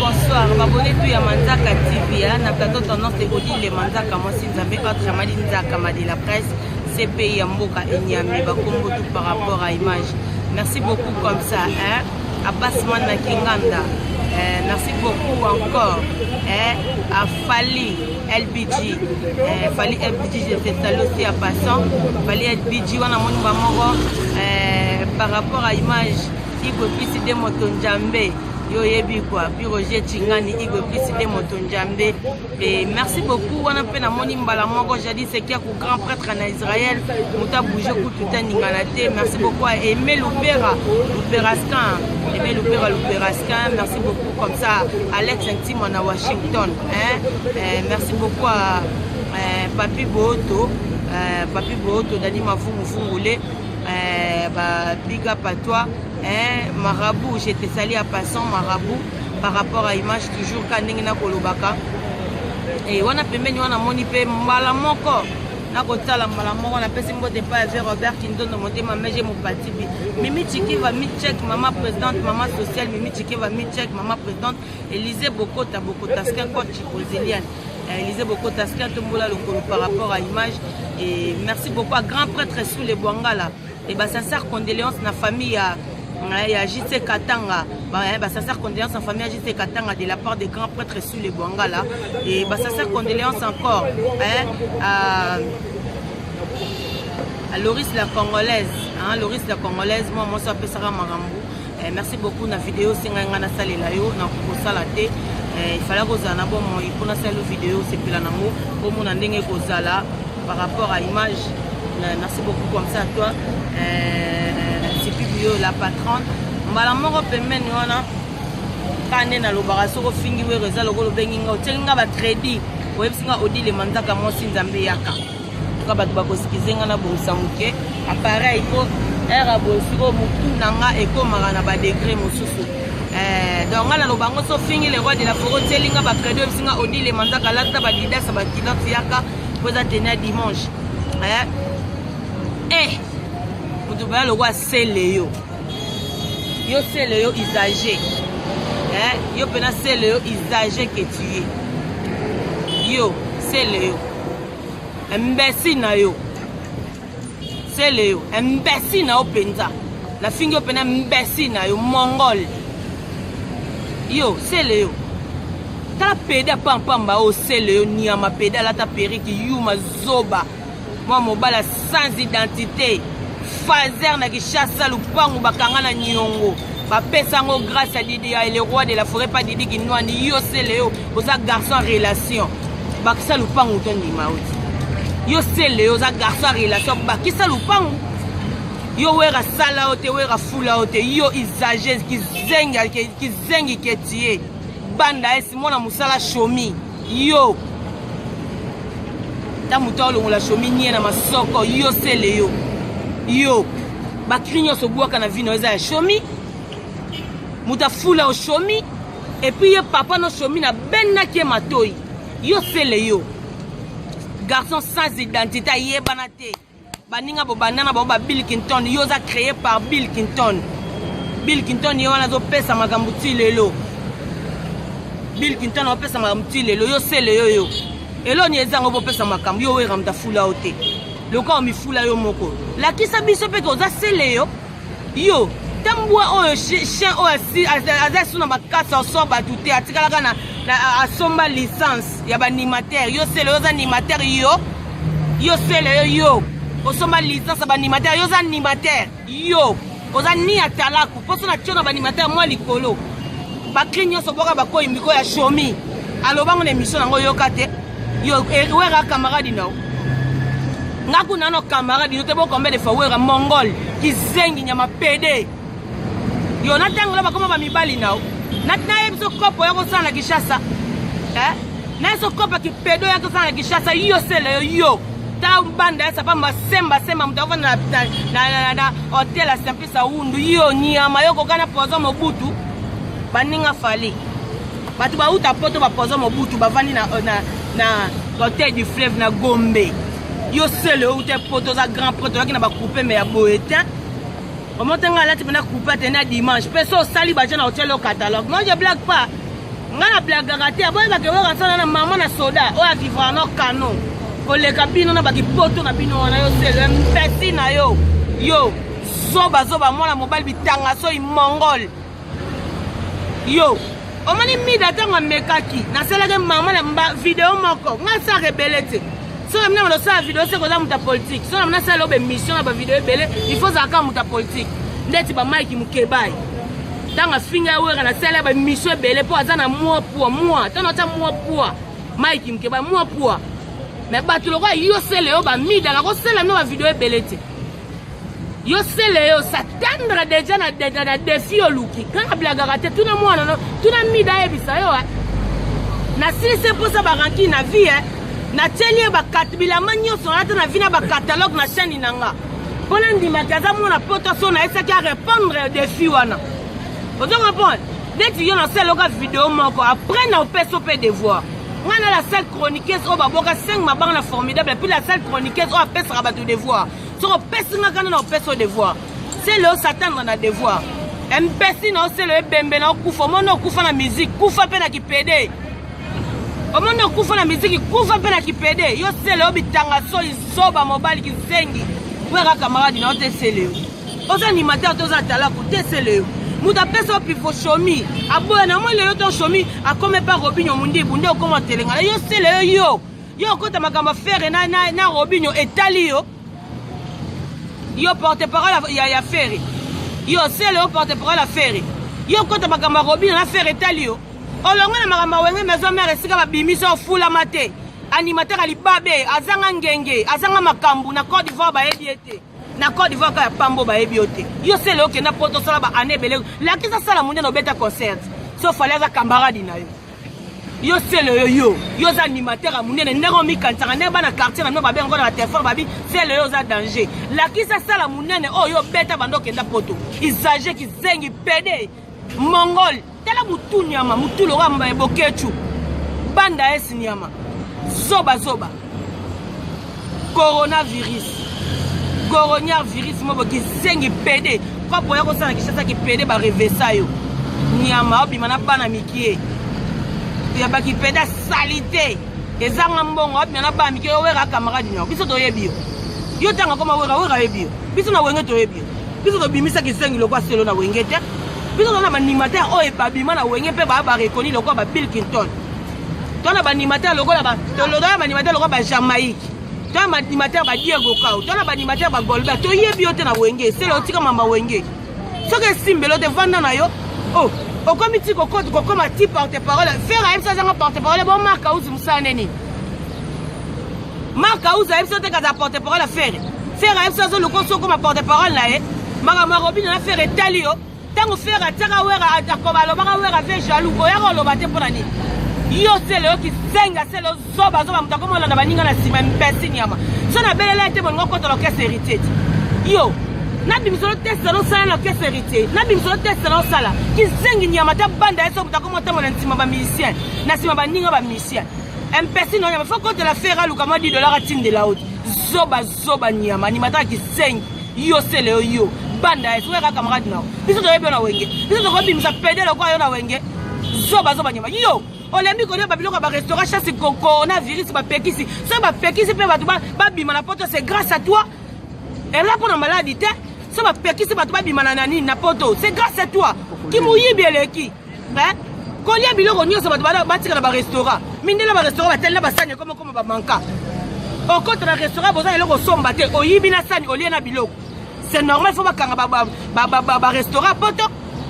bonsoir. Abonné tout ya Manzaka TV. Na plateau tendance Odile Manzaka Mwasi Nzambe autre Jamali Nzaka Madi la presse. CPI Mboka Enyame Bakombo tout par rapport à image. Merci beaucoup comme ça. Abbas Mana Kinganda. Merci beaucoup encore à Fali LBG. Fali LBG, je te salue aussi à passant. Fali LBG, on a mon numéro par rapport à image. Il peut plus de Motonjambe. Yo yebi quoi. Puis Roger Chingani, il peut plus de Motonjambe. Et merci beaucoup. On a fait la moni mbalamongo. J'ai dit c'est qu'il y a un grand prêtre en Israël. Mouta bougé tout un ningalate. Merci beaucoup à Aimé Loupera. Louperascan. Aimé Loupera Louperascan. Merci beaucoup comme ça. Alex Intime à Washington. Merci beaucoup à Papi Boto. Papi Boto, Dani Mafoumou Foumoulé. Big up à toi. Marabout, j'étais salé à passant Marabout par rapport à image toujours Kaningina Kolobaka. Et on a permis on a monipe malamoko. Na kotala malamoko on a passé mon départ avec Robert Kindon de monter ma mère j'ai mon parti. Mimi Tiki va mi check maman présidente, maman sociale, Mimi Tiki va mi check maman présidente, Élisée Bokota Bokotaskin coach Bozilian. Élisée Bokotaskin Tombola Lokolo par rapport à image. Et merci beaucoup à grand prêtre sous les Bwangala. Et bah sincère condoléances na famille à JC Katanga. Bah sincère condoléances en famille à JC Katanga de la part des grands prêtres sous les Bwangala. Et bah sincère condoléances encore à Loris la Congolaise. Loris la Congolaise, moi ça peut Sarah Marambo. Merci beaucoup na vidéo singanga na salle la yo na ko sala te. Il fallait que ça na bon il pour na salle vidéo c'est pila nango pour mon ndenge ko sala par rapport à image. Merci beaucoup comme ça à toi. C'est Pibio la patronne. Malamongo pemeni wana kane na lobaraso ko fingi we reza lokolo benginga otenga ba trade websinga Odile Manzaka Mwasi Nzambe yaka. Ka batu bakosikizenga na bonsamuke appareil ko era bosiko mutu nanga ekomaka na ba degré mosusu. Donc ngala lobango so fingi le roi de la forêt telinga ba trade websinga Odile Manzaka lata ba dida sa ba kilote yaka poza tenir dimanche. Vous devez le voir, c'est Léo. Yo c'est Léo usagé. Yo pena c'est Léo usagé que tu es. Yo c'est Léo. Imbécile na yo. C'est Léo. Imbécile na yo penza. La fille yo pena imbécile na yo mongol. Yo c'est Léo. Ta pédé pampamba o c'est Léo ni ama pédé la ta periki you ma zoba. Moi mobala sans identité. Fazer na Kishasa lupangu bakanga na nyongo. Ba pesango grâce à Didi et le roi de la forêt pas Didi qui noa ni yo c'est Léo. Oza garçon en relation. Ba kisa lupangu ton di maudi. Yo c'est Léo za garçon en relation ba kisa lupangu. Yo wera sala ote wera fula ote yo isagez ki zengi ki tie. Banda esi mona musala shomi. Yo ta mutolo ngula shomi nie na masoko yo c'est Léo. Yo bakrinyo so bwaka na vino eza ya shomi muta fula o shomi et puis ye papa no shomi na benna ke matoi yo c'est Léo garçon sans identité yebana te baninga bo banana ba Bill Clinton yo za créé par Bill Clinton yo wana zo pesa makambo ti lelo Bill Clinton o pesa makambo ti lelo yo c'est Léo yo elo ni ezango bo pesa makambo yo wera mta fula ote le corps mi fula yo moko la kisa biso pe ko za c'est Léo yo tambwa o chien o asi aza suna ba kasa so ba tuté atikala kana asomba licence ya ba animateur yo c'est Léo za animateur yo c'est Léo yo osomba licence ba animateur yo za animateur yo oza ni atalaku poso na tshona ba animateur moi likolo ba krinyo so boka ba ko imiko ya shomi alobango na émission nango yo kate yo wera camarade no ngaku nano camarade yo te bo combien de fois wera mongol ki zengi nyama pede yo natangola bakoma ba mibali nao natna yebiso kopo yako sana Kishasa na so kopo ki pedo yako sana Kishasa yo c'est Léo yo ta banda sa pa masemba sema mtava na hotel a simple sa undu yo nyama yoko kana pozo mobutu baninga fali batu ba uta poto ba pozo mobutu bavandi na hotel du fleuve na Gombe. Yo c'est Léo te poto za grand poto qui na ba couper mais ya boetin. O montenga là tu peux na couper tenir dimanche. Peso sali ba jana hotel au catalogue. Moi je blague pas. ngana blagaka te boye bakeboka sana na mama na soda oyo akivra no canon koleka bino na bakipoto na bino wana yo sele mpesi na yo yo zoba mwana mobali bitanga so imongol yo omani mida ntango amekaki nasalaki mama na video moko nga sa rebele te soki mina malosala video se koza muta politique soki mina sala obe mission na bavideo ebele il faut zalaka muta politique ndeti bamaiki mukebai ntango afinga awera nasala bamission ebele mpo aza na mwa ntango ata mwa pua maiki mukebai mwa pua me bato lokola yo sele yo bamidaka kosala mino bavideo ebele te yo sele yo s'attendre déjà na défi oluki kaka blagaka te tuna mwana no tuna mida yebisa yo nasilisi mposa baranki na vie na tieli bakatbilama nyonso nata na vi na bakatalogue na chaîne nanga mpona ndimaki aza mwana poto so nayesaki a répondre défi wana ozokomprendre neti yo nasala oka video moko après na opesa mpe devoir ngana la seule chroniqueuse oyo baboka 5 mabanga na formidable puis la seule chroniqueuse oyo apesaka bato devoir soko opesinga kana na opesa o devoir sele osatendre na devoir mpesi na osele ebembe na okufa omona okufa na musique kufa mpe na kipede omona okufa na musique kufa mpe na kipede yo sele obitanga so izoba mobali kizengi wera camarade na ote sele yo oza animateur toza talaku te sele yo mutu apesa opifo shomi aboya na mwa lelo to shomi akome pa robinyo mundibu nde okoma telengala yo sele yo okota makambo fere na robinyo etali yo porte-parole ya fere yo sele yo porte-parole ya fere yo okota makambo robinyo na fere etali yo olongo na makambo wenge maison mère esika babimisa ofulama te animateur alibabe azanga ngenge azanga makambo na Côte d'Ivoire bayebi ete na Côte d'Ivoire ka ya pambo bayebi yo te yo sele okenda mpo tosala baane ebele lakisa sala monene obeta concert so fale aza camarade na yo sele yo oza animateur ya monene ndenge omikanisaka ndenge bana quartier na bino babengo na batelefone babi sele yo oza danger lakisa sala monene oyo obeta bando okenda poto isage kizengi pede mongol tala mutu nyama mutu loka mbaebokechu banda esi nyama zoba coronavirus mobo kizengi pede kopo ya kosala kishasa kipede barevesa yo nyama obima na bana mikie ya bakipede salite ezanga mbongo obima na bana mikie owera camarade nyo biso toyebi yo tanga koma wera yebi yo biso na wenge toyebi biso tobimisa kizengi lokwa selo na wenge te biso tona banimateur oyo babima na wenge mpe barekoni lokwa ba Bill Clinton tona banimateur lokola banimateur lokwa ba Jamaïque tona banimateur ba Diego Kao tona banimateur ba Golbert toyebi yo te na wenge selo otika mama wenge soki esimbelo te vanda na yo okomi ti kokoma ti porte-parole fere ayebisa azanga porte-parole bo marka uzi mosala neni marka uzi ayebisa te kaza porte-parole ya fere ayebisa azoloko so okoma porte-parole na ye makambo ya robino na fere etali yo ntango fere atiaka wera alobaka wera ve jalou oyaka oloba te mpo na nini yo sele yo kizenga sele ozoba moto akomolanda baninga na nsima mpesi nyama so nabelela ete bolingo okota lokese hérité ti yo nabimisolo teste nosala na okese hérité nabimisolo teste nosala kizengi nyama ta banda ye so moto akomotambola nsima bamusicien na nsima baninga bamusicien mpesi no nyama fo kotela fere aluka mwa $10 atindela oti zoba nyama animataka kizengi yo sele yo banda ye soka camarade nao biso toyebi yo na wenge biso tokobimisa pede lokwa yo na wenge zoba nyama yo olembi kolia babiloko ya barestaurant chasse coronavirus bapekisi so bapekisi mpe bato babima na poto c'est grâce à toi ela mpona maladi te so bapekisi bato babima na nani na poto c'est grâce à toi kimuyibi eleki kolia biloko nyonso bato batika na barestaurant mindela barestaurant batelela basani ekomokoma bamanka okota na restaurant boza eloko osomba te oyibi na sani olie na biloko c'est normal fo bakanga barestaurant poto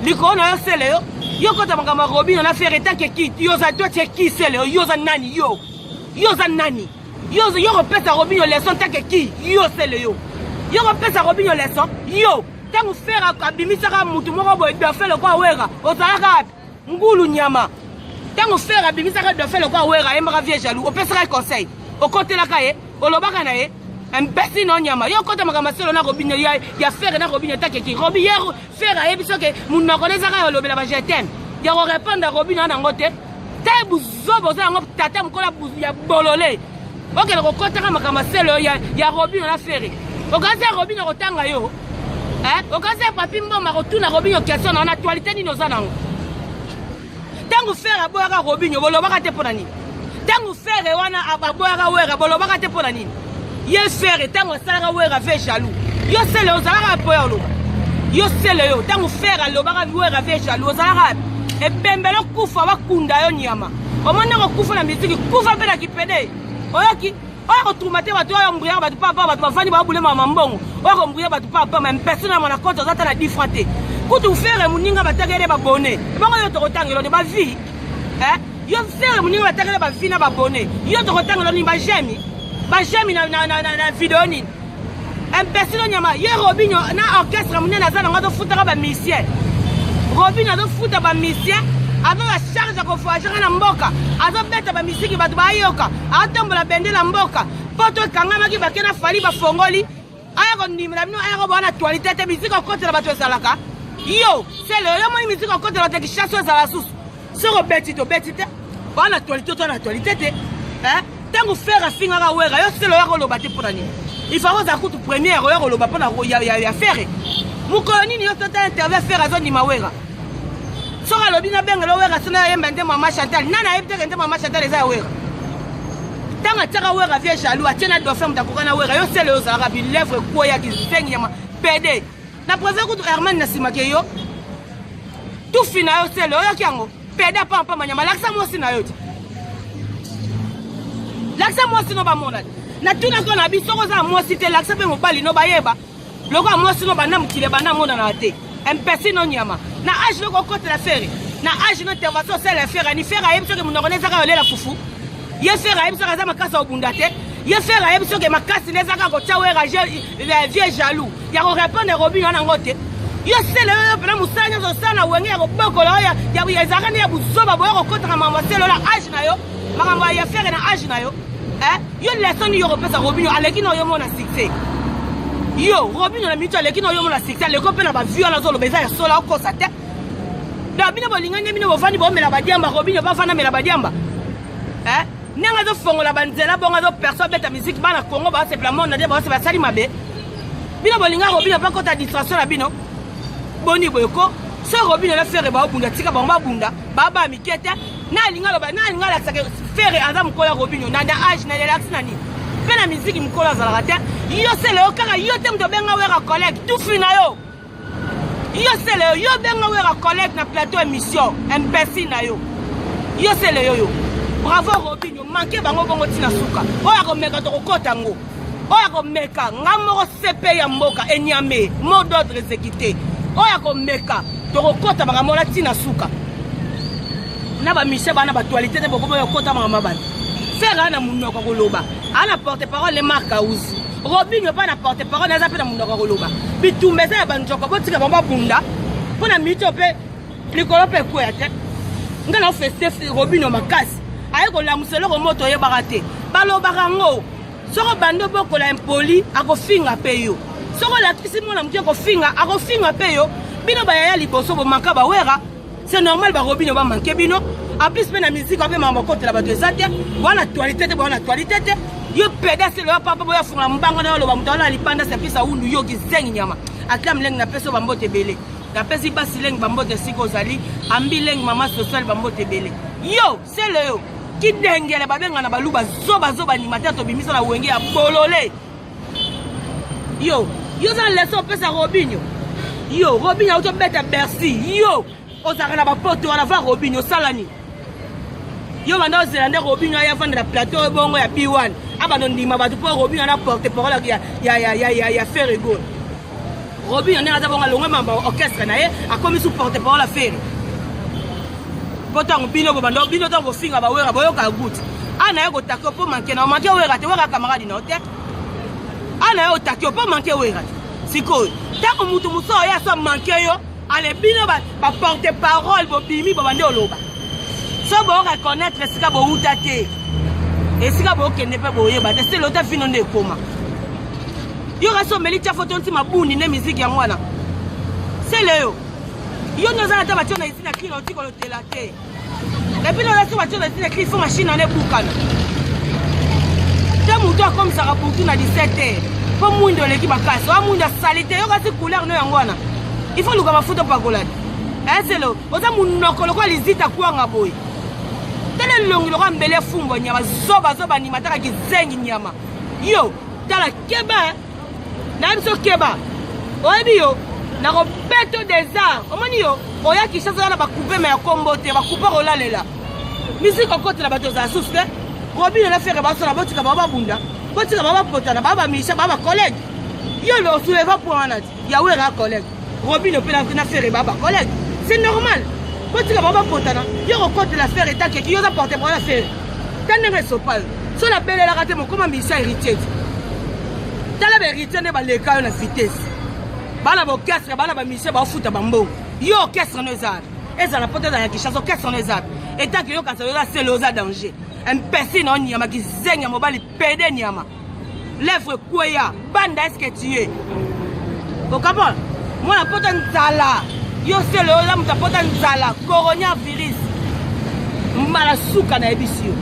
likolo na yo sele yo kota makambo ya robino na fere tanke ki yoza to tie ki sele yoza nani yo nani yo kopesa robino leson tanke ki yo sele yo kopesa robino leson yo tango fere abimisaka mutu moko boye dafe lokwa wera ozalaka ngulu nyama tango fere abimisaka dafe lokwa wera ayembaka vie jaloux opesaka conseil okotelaka ye olobaka na ye mpesi no nyama yo kota makambo selo na robino ya fere na robino tanke ki robi hier fere ayebi soki mundu nakonezaka yo olobela ba je t'aime ya korepondre robino nango te te buzobo oza yango tata mokola ya bolole okende kokotaka makambo selo ya robino na fere okasi ya robino kotanga yo okasi ya papi mboma kotuna robino question na actualité nini oza nango te Tango faire aboyaka Robinho bolobaka te pona nini. Tango faire wana aboyaka wera bolobaka te pona nini. Ye faire tango salaka wera ve jaloux. Yo sele ozalaka apoya oloba. Yo sele yo tango faire alobaka wera ve jaloux ozalaka e bembelo kufa bakunda yo nyama. Omona ko kufa na miziki kufa pe na kipede. Oyaki oyo traumaté bato oyo mbria bato papa bato bafani ba bule mama mbongo. Oyo mbria bato papa même personne na mona compte ozata na difrate. Kutu faire muninga batagere ba bonne. Bongo yo to kotangelo de ba vie. Yo faire muninga batagere ba vie na ba bonne. Yo to kotangelo ni ba jemi. Ba jemi na vidéo ni. Personne nyama ye Robinho na orchestre munene azana ngato futaka ba musicien. Robinho azo futa ba musicien. Ava la charge ko voyager na mboka. Azo beta ba misiki bato ba yoka. Atombola bendela mboka. Poto kangama ki bakena fali ba fongoli. Aya ko ndimela bino aya ko bana actualité te misiki ko kotela bato salaka. Yo, c'est le yo mo misiki ko kotela te ki chasse za la source. Soko betito betite. Bana actualité to na actualité te. Tango faire finga ka wera yo c'est le yo ko lobate pour nani. Il faut za kutu première yo ko loba pona ya faire. Mukoloni ni yo tota interview faire azo ni mawera. Sora lobina bengelo wera sona yemba nde mama Chantal nana yebte nde mama Chantal eza wera tanga tsaka wera vie jaloux atena do femme takokana wera yo sele yo zalaka bi lèvre koya ki zengi ya PD na préfère kutu Herman nasima ke yo tout fina yo sele yo kiango PD pa manyama laksa mosi na yo laksa mosi no ba mona na tuna ko na biso ko za mosi te laksa pe mobali no bayeba loko mosi no bana mukile bana mona na te MPC no nyama na age no côté la faire na age no intervention c'est la faire ni faire ayebso ke munoko nezaka olela fufu ye faire ayebso ka za makasa obunda te ye faire ayebso ke makasi nezaka ko tawera vie jaloux ya ko répondre Robinho na ngote yo sele yo pena musanya zo sana wenge ya ko bokola ya ezaka ne ya buzoba boyo ko kotaka mama sele la age na yo makambo ya faire na age na yo yo leçon yo repesa Robinho aleki no yo mona succès. Yo, Robinho na mito aleki no yo mona succès le kopena ba vio na zolo beza ya sola ko sa te. Da bino bolinganya bino bovani bo mela badiamba Robinho ba fana mela badiamba. Nanga zo fongola banzela bonga zo perso beta musique bana Congo ba se plamon na dia ba se ba sali mabe. Bino bolinga Robinho ba kota distraction na bino. Boni boyoko, so Robinho la faire ba obunda tika ba bunda, ba mikete, na linga la sake faire azam ko ya Robinho na age na relax na ni. Pena musique mkola zalaka te. Yo sele yo kaka yo tem to benga wera collègue tout fina yo. Yo sele yo benga wera collègue na plateau émission MPC na yo. Yo sele yo. Bravo Robinho, manke bango bongo tina suka. Oya ko meka to kokota ngo. Oya ko meka ngamo CP ya mboka enyame, mot d'ordre exécuté. Oya ko meka to kokota bango la tina suka. Na ba mise bana ba actualité te boko yo kota mama bana. Faire na munoko ko loba. Ana porte-parole les marques house. Robinho pas na porte-parole na zape na munoko ko loba. Bitumbeza ya banjoko botika bamba bunda. Pona mito pe likolo pe ko ya te. Ngana feste Robinho makasi. Aye ko lamuselo ko moto ye barate. Baloba ngo. Soko bando boko la impoli akofinga pe yo. Soko la kisi mona mtio ko finga akofinga pe yo. Bino ba ya liboso bo manka ba wera. C'est normal ba Robinho ba manke bino. En plus mais la musique avec maman côté la bateau ça voilà actualité yo pédase le papa boya funga mbango na lo ba mutala lipanda sa pisa undu yo kizengi nyama aklam leng na peso bambote belé na pesi basi leng bambote siko zali ambi leng mama social bambote belé yo c'est le yo ki dengele babenga na baluba zoba ni matata to bimisa na wenge ya bolole yo za leso pesa Robinho yo Robinho auto beta Bercy yo ozaka na ba poto na va Robinho salani yo banda ozela Robinho ya vendre la plateau bongo ya B1 abano ndima batu po Robinho na porte parole ya faire go Robinho na za bonga longa mamba orchestre na ye akomi sous porte parole la faire potang bino banda bino to finga ba wera boyo ka good ana yo takio po manke na manke wera te wera camarade no te ana yo takio po manke wera siko ta ko mutu muso ya so manke yo ale bino ba porte parole bo bimi bo bande oloba so bo reconnaître sika bo utate et sika bo kende pe bo yeba te c'est l'autre fino ne koma yo raso melicha photo nti mabuni ne musique ya mwana c'est le yo nozana ta batona ici na kino tiko lo telate et puis là so batona ici na kino fo machine na bukana ta muto comme ça raputu na 17h po mundo leki bakasi wa mundo salite yo kasi couleur no yangwana il faut luka ba photo pa kolade Ezelo, oza munoko lokwa lizita kuanga boy. Tele longi lokwa mbele fumbo nyama zoba ni mataka kizengi nyama. Yo, tala keba. Na biso keba. Oyebi yo, na ko beto des arts. Omoni yo, oya ki chasse na ba couper mais ya kombote, ba couper olalela. Musique okote na bato za souffle. Robi na faire ba so na botika baba bunda. Botika baba potana, baba misha, baba collègue. Yo le souleva pour un autre. Yawe ra collègue. Robi ne peut na faire baba collègue. C'est normal. Botika baba potana. Yo okote la faire état que yo za porter pour la faire. Tande sopal. So la belle la raté mon comment misha héritier. Tala héritier ne ba leka na vitesse. Bana ba orchestre, bana ba misha ba futa bambo. Yo orchestre no za. Eza na porter dans la Kinshasa orchestre no za. État que yo quand ça c'est le danger. Un personne en nyama qui zenya mobali pede nyama. Lèvre kwea, banda est-ce que tu es? Au Gabon, moi la porte nzala. Yo c'est le homme ta porte nzala, coronavirus. Malasuka na ebisio.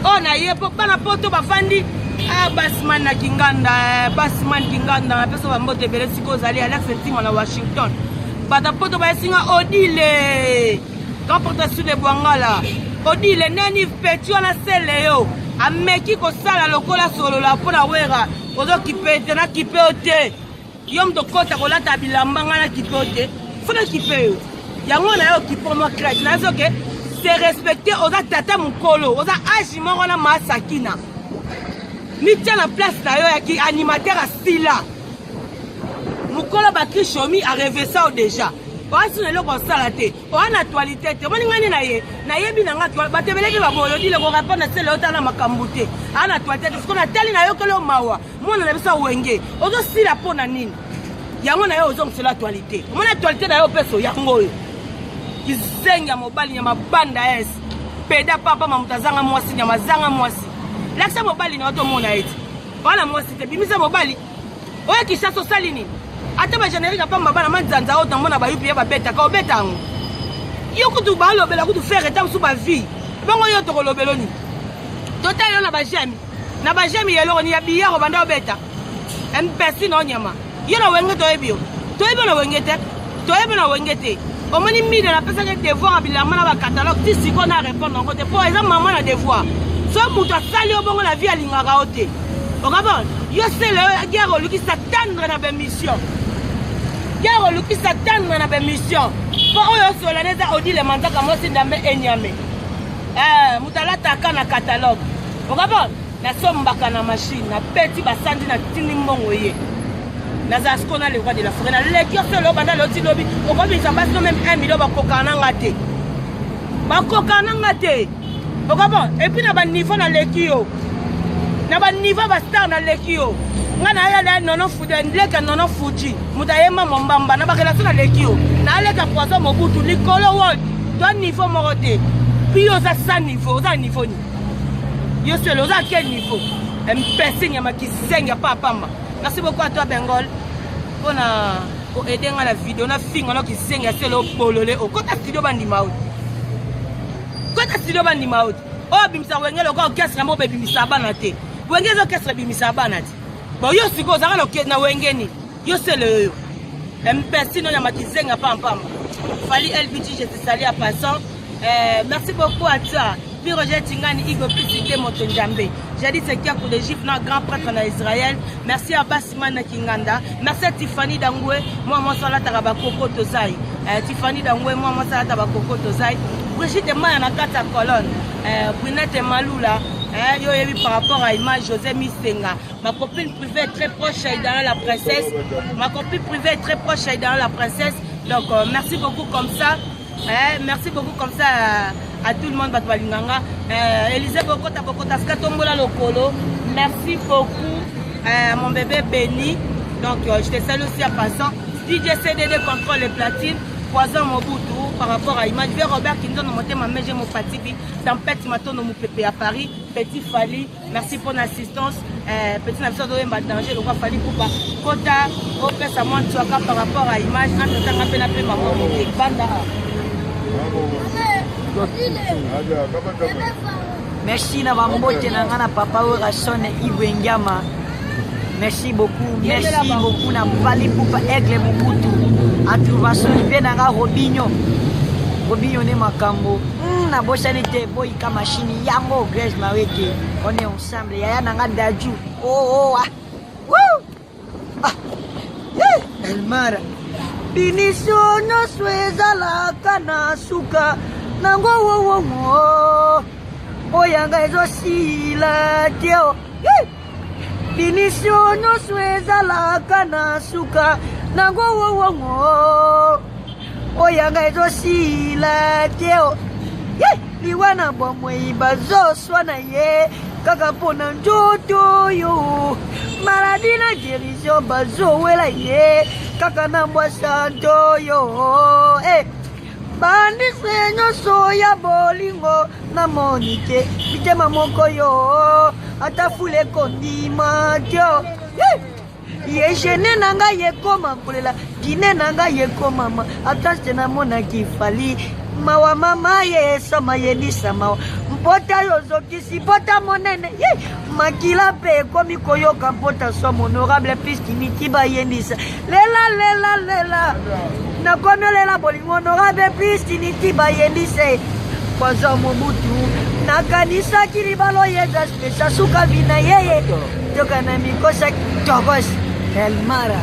On a yepo bana poto bafandi ah basman na kinganda, basman kinganda, pesa ba mbote bele siko zali Alex Ntima na Washington. Bata poto ba singa odile. Quand porte sur les bwangala. Odile nani petu na seleo. Ameki ko sala lokola solo la pona wera. Ozo kipete na kipeote. Yom to kota ko lata bilamba ngana kipeote. Fona kipeo. Yango na yo kipomo crèche. Na zoke c'est respecter oza tata mukolo. Oza aji moko na masakina. Ni tia na place na yo ya ki animateur asila. Mukolo baki shomi a rêvé ça déjà. Oasi na loko sala te. O na actualité te. Moni ngani na ye. Na yebi na ngati batebeleki ba boyo dile ko répondre na sele ota na makambute. Ana actualité parce qu'on a tali na yo kolo mawa. Mona na bisa wenge. Ozo sila pona nini. Yango na yo ozo msela actualité. Mona actualité na yo peso yango yo. Kizenga mobali ya mabanda es. Peda papa mamutazanga mwasi nyama zanga mwasi. Laksa mobali na oto mona eti. Bana mwasi te bimisa mobali. Oya kishaso sali nini? Ata ba générique pa mabana manzanza ota mona ba yupi ba beta ka obeta ngo. Yo kutu ba lobela kutu faire état sous ba vie. Bango yo to kolobelo ni. Total yo na ba jami. Na ba jami yelo ni ya biya ko banda obeta. Mpesi no nyama. Yo na wenge to ebio. To ebio na wengete. To ebio na wengete. Omoni mi de la pesa que devoir abilama na ba catalogue ti siko na répondre ngo te. Pour exemple maman na devoir. So muto sali obongo la vie alingaka ote. Okabon. Yo c'est le guerre lu qui s'attendre na ba mission. Guerre lu qui s'attendre na ba mission. Pour yo solaneza odile manzaka mosi ndambe enyame. Mutala taka na catalogue. Okabon. Na sombaka na machine na petit basandi na tini mbongo ye. Na zaskona le roi de la forêt na le cœur c'est le banda le tilobi. Okabon ça passe même 1 million ba kokana ngate. Ba kokana ngate. Okabon et puis na ba niveau na lekio. Na ba niveau ba star na lekio. Ngana ya la nono fude ndeka nono fuji. Mutayema mombamba na ba relation na lekio. Na leka poisson mobutu likolo world. Toi niveau morote. Puis aux à niveau, aux niveau ni. Yo c'est le à quel niveau? MPC nyama kizenga papa. Merci beaucoup à toi Bengol. Pour aider à la vidéo, on a fini on a kizenga c'est le bololé au côté studio bandima out. Côté studio bandima out. Oh bimsa wenge le orchestre mo baby misabanate. Wenge orchestre bimisabanate. Bon yo siko za le na wenge ni. Yo c'est le MPC no nyama kizenga papa. Fali LBG je te salue à passant. Merci beaucoup à toi. Puis Roger Tingani, Igor Pisité Motonjambe. J'ai dit c'est qui a pour les Juifs, notre grand prêtre en Israël. Merci à Bassiman Kinganda. Merci à Tiffany Dangwe. Moi, moi, ça là, t'as Koko Tozai. Tiffany Dangwe, moi, moi, ça là, t'as Koko Tozai. Brigitte Maya na kata colonne. Brunette Maloula. Yo yebi par rapport à Image José Misenga. Ma copine privée est très proche dans la princesse. Ma copine privée est très proche dans la princesse. Donc, merci beaucoup comme ça. Merci beaucoup comme ça à tout le monde. Élisée Bokota Skatombola Lokolo. Merci beaucoup à mon bébé Béni. Donc je te salue aussi à passant. DJ CDD contrôle les platines. Poison Mobutu par rapport à Image. Je vais Robert Kindon monter ma mère, j'ai mon patipi. Tempête Maton mon pépé à Paris. Petit Fali. Merci pour l'assistance. Petit Navison de danger. Le roi Fali Koupa. Kota. Opes à moi par rapport à Image. Entre temps, appelle maman. Banda. Merci na bambote na ngana papa Orasone Ibwengama. Merci beaucoup na Fali Poupa Aigle Mobutu. Atubasoni pe na Robinho. bobiyone makambo nabosani te boyika mashini yango Grace Maweke on est ensemble yaya nanga daju Elmara binisio nyonso ezalaka na suka nango wowongo oyanga ezosila te binisio nyonso ezalaka na suka nango wowongo oyanga ezosila te liwana bomoi bazoswa na ye kaka mpona nzoto oyo maladi na dirision bazowela ye kaka na mbwasanto oyo bandise nyonso ya bolingo namoni te mitema moko yo ata fule kondima tyo ye jene na ngai ekoma kolela dine na ngai ekomama ata se namonaki fali mawa mama ye esoma yelisa mawa mpota yozokisi mpota monene makila mpe ekomi koyoka mpota som honorable piskiniti bayendisa lela nakomi olela bolingo honorable piskiniti bayendisa kwaza mobutu nakanisaki libala oyeza spesa suka vina yeye toka na mikosa tokos Elmara